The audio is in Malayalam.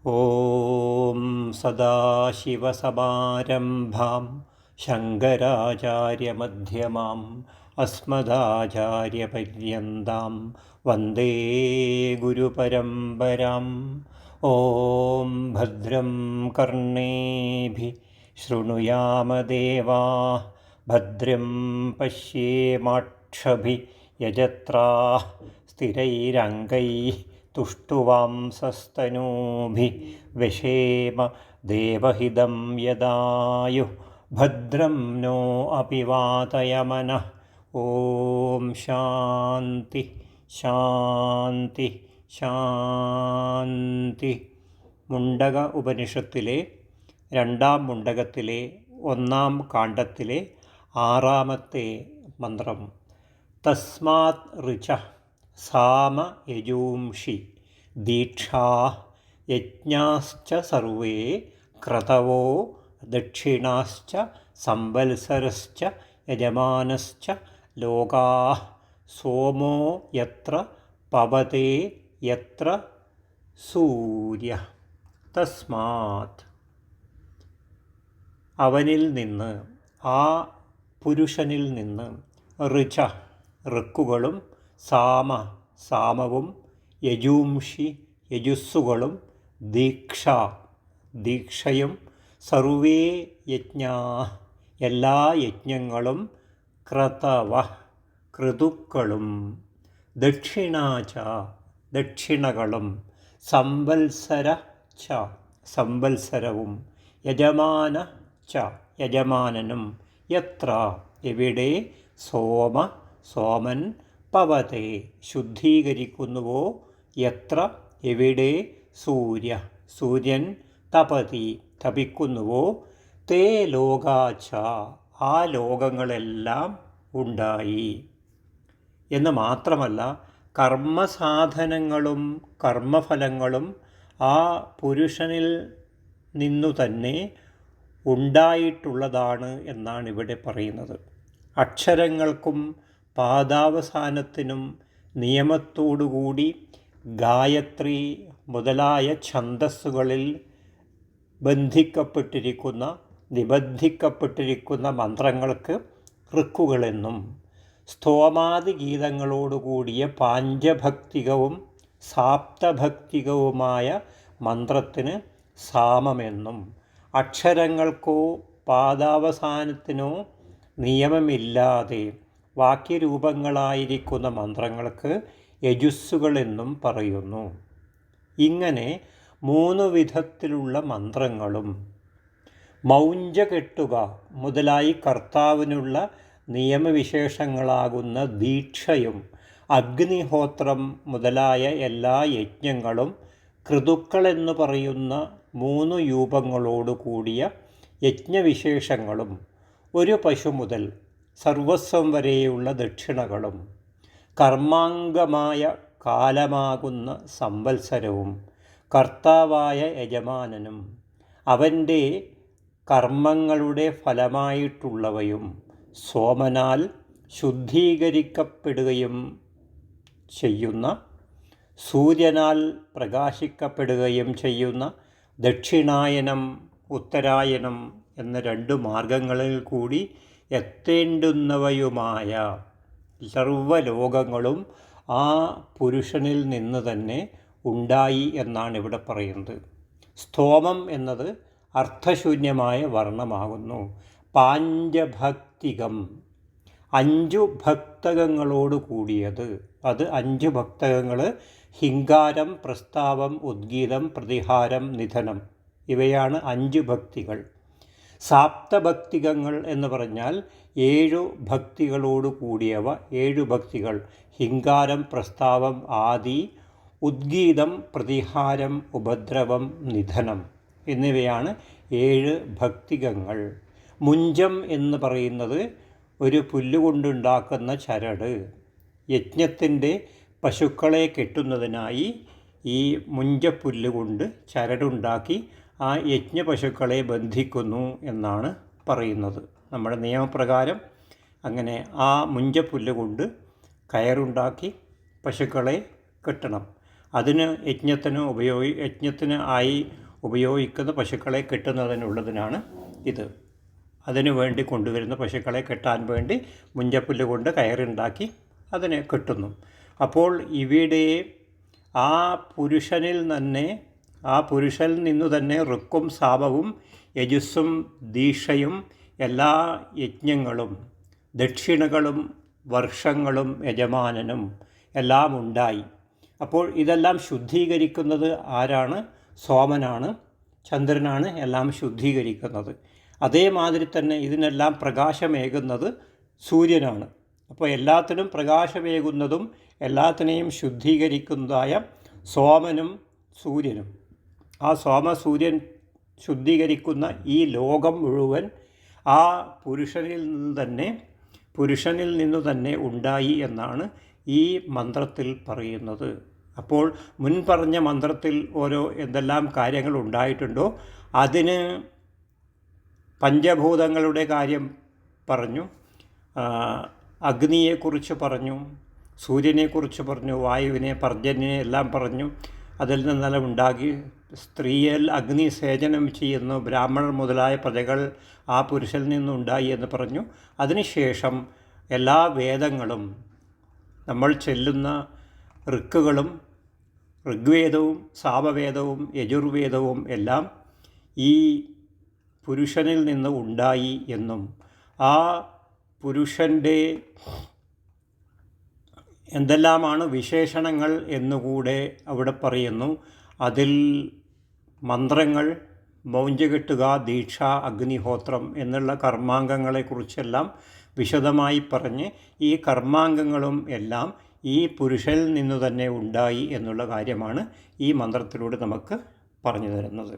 ഓം സദാശിവസമാരംഭാം ശങ്കരാചാര്യമധ്യമാം അസ്മദാചാര്യപര്യന്താം വന്ദേ ഗുരുപരമ്പരാം. ഓം ഭദ്രം കർണേഭിഃ ശൃണുയാമദേവാഃ ഭദ്രം പശ്യേമാക്ഷഭിഃ യജത്രാഃ സ്ഥിരൈരംഗൈഃ തുഷ്ടുവാംസസ്തനൂഭിഃ വ്യശേമ ദേവഹിതം യദായുഃ ഭദ്രം नो अपि वातयमनः. ഓം ശാന്തി ശാന്തി ശാന്തി. മുണ്ടക ഉപനിഷത്തിലെ രണ്ടാം മുണ്ടകത്തിലെ ഒന്നാം കാണ്ഡത്തിലെ ആറാമത്തെ മന്ത്രം. തസ്മാത് ഋചഃ സാമ യജൂംഷി ദീക്ഷാ യജ്ഞാശ്ച സർവേ ക്രതവോ ദക്ഷിണാശ്ച സംവത്സരശ്ച യജമാനശ്ച ലോകാഃ സോമോ യത്ര പവതേ യത്ര സൂര്യഃ. തസ്മാത് അവനിൽ നിന്ന്, ആ പുരുഷനിൽ നിന്ന്, ഋച ഋക്കുകളും, സാമ സാമവും, യജൂംഷി യജുസ്സുകളും, ദീക്ഷ ദീക്ഷയും, സർവേ യജ്ഞാ എല്ലാ യജ്ഞങ്ങളും, ക്രതവ ക്രതുക്കളും, ദക്ഷിണാച ദക്ഷിണകളും, സംവത്സര ച സംവത്സരവും, യജമാന ച യജമാനനും, യത്ര എവിടെ, സോമ സോമൻ, പവതേ ശുദ്ധീകരിക്കുന്നുവോ, യത്ര എവിടെ, സൂര്യ സൂര്യൻ, തപതി തപിക്കുന്നുവോ, തേ ലോകാച ആ ലോകങ്ങളെല്ലാം ഉണ്ടായി എന്ന് മാത്രമല്ല, കർമ്മസാധനങ്ങളും കർമ്മഫലങ്ങളും ആ പുരുഷനിൽ നിന്നു തന്നെ ഉണ്ടായിട്ടുള്ളതാണ് എന്നാണ് ഇവിടെ പറയുന്നത്. അക്ഷരങ്ങൾക്കും പാദാവസാനത്തിനും നിയമത്തോടുകൂടി ഗായത്രി മുതലായ ഛന്ദസ്സുകളിൽ നിബന്ധിക്കപ്പെട്ടിരിക്കുന്ന മന്ത്രങ്ങൾക്ക് ഋക്കുകളെന്നും, സ്തോമാദി ഗീതങ്ങളോടുകൂടിയ പാഞ്ചഭക്തികവും സാപ്തഭക്തികവുമായ മന്ത്രത്തിന് സാമമെന്നും, അക്ഷരങ്ങൾക്കോ പാദാവസാനത്തിനോ നിയമമില്ലാതെ വാക്യരൂപങ്ങളായിരിക്കുന്ന മന്ത്രങ്ങൾക്ക് യജുസ്സുകളെന്നും പറയുന്നു. ഇങ്ങനെ 3 വിധത്തിലുള്ള മന്ത്രങ്ങളും മൗഞ്ച കെട്ടുക മുതലായി കർത്താവിനുള്ള നിയമവിശേഷങ്ങളാകുന്ന ദീക്ഷയും, അഗ്നിഹോത്രം മുതലായ എല്ലാ യജ്ഞങ്ങളും, ക്രതുക്കളെന്ന് പറയുന്ന 3 രൂപങ്ങളോടു കൂടിയ യജ്ഞവിശേഷങ്ങളും, ഒരു പശു മുതൽ സർവസ്വം വരെയുള്ള ദക്ഷിണകളും, കർമാംഗമായ കാലമാകുന്ന സംവത്സരവും, കർത്താവായ യജമാനനും അവൻ്റെ കർമ്മങ്ങളുടെ ഫലമായിട്ടുള്ളവയും, സോമനാൽ ശുദ്ധീകരിക്കപ്പെടുകയും ചെയ്യുന്ന, സൂര്യനാൽ പ്രകാശിക്കപ്പെടുകയും ചെയ്യുന്ന ദക്ഷിണായനം ഉത്തരായനം എന്ന 2 മാർഗങ്ങളിൽ കൂടി എത്തേണ്ടുന്നവയുമായ സർവ്വലോകങ്ങളും ആ പുരുഷനിൽ നിന്ന് തന്നെ ഉണ്ടായി എന്നാണ് ഇവിടെ പറയുന്നത്. സ്തോമം എന്നത് അർത്ഥശൂന്യമായ വർണ്ണമാകുന്നു. പാഞ്ചഭക്തികം 5 ഭക്തകങ്ങളോട് കൂടിയത്. അത് 5 ഭക്തകങ്ങൾ ഹിങ്കാരം, പ്രസ്താവം, ഉദ്ഗീതം, പ്രതിഹാരം, നിധനം. ഇവയാണ് 5 ഭക്തികൾ. സാപ്തഭക്തികങ്ങൾ എന്ന് പറഞ്ഞാൽ 7 ഭക്തികളോട് കൂടിയവ. 7 ഭക്തികൾ: ഹിങ്കാരം, പ്രസ്താവം, ആദി, ഉദ്ഗീതം, പ്രതിഹാരം, ഉപദ്രവം, നിധനം എന്നിവയാണ് 7 ഭക്തികങ്ങൾ. മുഞ്ചം എന്ന് പറയുന്നത് ഒരു പുല്ലുകൊണ്ടുണ്ടാക്കുന്ന ചരട്. യജ്ഞത്തിൻ്റെ പശുക്കളെ കെട്ടുന്നതിനായി ഈ മുഞ്ചപ്പുല്ലുകൊണ്ട് ചരടുണ്ടാക്കി ആ യജ്ഞപശുക്കളെ ബന്ധിക്കുന്നു എന്നാണ് പറയുന്നത്. നമ്മുടെ നിയമപ്രകാരം അങ്ങനെ ആ മുഞ്ചപ്പുല്ല് കൊണ്ട് കയറുണ്ടാക്കി പശുക്കളെ കെട്ടണം. അതിന് യജ്ഞത്തിന് ആയി ഉപയോഗിക്കുന്ന പശുക്കളെ കെട്ടുന്നതിനുള്ളതിനാണ് ഇത്. അതിനു വേണ്ടി കൊണ്ടുവരുന്ന പശുക്കളെ കെട്ടാൻ വേണ്ടി മുഞ്ചപ്പുല്ല് കൊണ്ട് കയറുണ്ടാക്കി അതിനെ കെട്ടുന്നു. അപ്പോൾ ഇവിടെ ആ പുരുഷനിൽ നിന്നു തന്നെ ഋക്കും സാമവും യജുസ്സും ദീക്ഷയും എല്ലാ യജ്ഞങ്ങളും ദക്ഷിണകളും വർഷങ്ങളും യജമാനനും എല്ലാം ഉണ്ടായി. അപ്പോൾ ഇതെല്ലാം ശുദ്ധീകരിക്കുന്നത് ആരാണ്? സോമനാണ്, ചന്ദ്രനാണ് എല്ലാം ശുദ്ധീകരിക്കുന്നത്. അതേമാതിരി തന്നെ ഇതിനെല്ലാം പ്രകാശമേകുന്നത് സൂര്യനാണ്. അപ്പോൾ എല്ലാത്തിനും പ്രകാശമേകുന്നതും എല്ലാത്തിനെയും ശുദ്ധീകരിക്കുന്നതായ സോമനും സൂര്യനും, ആ സൂര്യൻ ശുദ്ധീകരിക്കുന്ന ഈ ലോകം മുഴുവൻ ആ പുരുഷനിൽ നിന്നു തന്നെ ഉണ്ടായി എന്നാണ് ഈ മന്ത്രത്തിൽ പറയുന്നത്. അപ്പോൾ മുൻ പറഞ്ഞ മന്ത്രത്തിൽ എന്തെല്ലാം കാര്യങ്ങൾ ഉണ്ടായിട്ടുണ്ടോ അതിന് പഞ്ചഭൂതങ്ങളുടെ കാര്യം പറഞ്ഞു, അഗ്നിയെക്കുറിച്ച് പറഞ്ഞു, സൂര്യനെക്കുറിച്ച് പറഞ്ഞു, വായുവിനെ, പർജന്യനെ എല്ലാം പറഞ്ഞു. അതിൽ നിന്നെല്ലാം ഉണ്ടാക്കി സ്ത്രീയിൽ അഗ്നി സേചനം ചെയ്യുന്നു, ബ്രാഹ്മണർ മുതലായ പ്രജകൾ ആ പുരുഷനിൽ നിന്നുണ്ടായി എന്ന് പറഞ്ഞു. അതിനുശേഷം എല്ലാ വേദങ്ങളും നമ്മൾ ചെല്ലുന്ന ഋഗ്വേദവും സാമവേദവും യജുർവേദവും എല്ലാം ഈ പുരുഷനിൽ നിന്ന് ഉണ്ടായി എന്നും ആ പുരുഷൻ്റെ എന്തെല്ലാമാണ് വിശേഷണങ്ങൾ എന്നുകൂടെ അവിടെ പറയുന്നു. അതിൽ മന്ത്രങ്ങൾ, മൗഞ്ചകെട്ടുക, ദീക്ഷ, അഗ്നിഹോത്രം എന്നുള്ള കർമാംഗങ്ങളെക്കുറിച്ചെല്ലാം വിശദമായി പറഞ്ഞ് ഈ കർമാംഗങ്ങളും എല്ലാം ഈ പുരുഷനിൽ നിന്നു തന്നെ ഉണ്ടായി എന്നുള്ള കാര്യമാണ് ഈ മന്ത്രത്തിലൂടെ നമുക്ക് പറഞ്ഞു തരുന്നത്.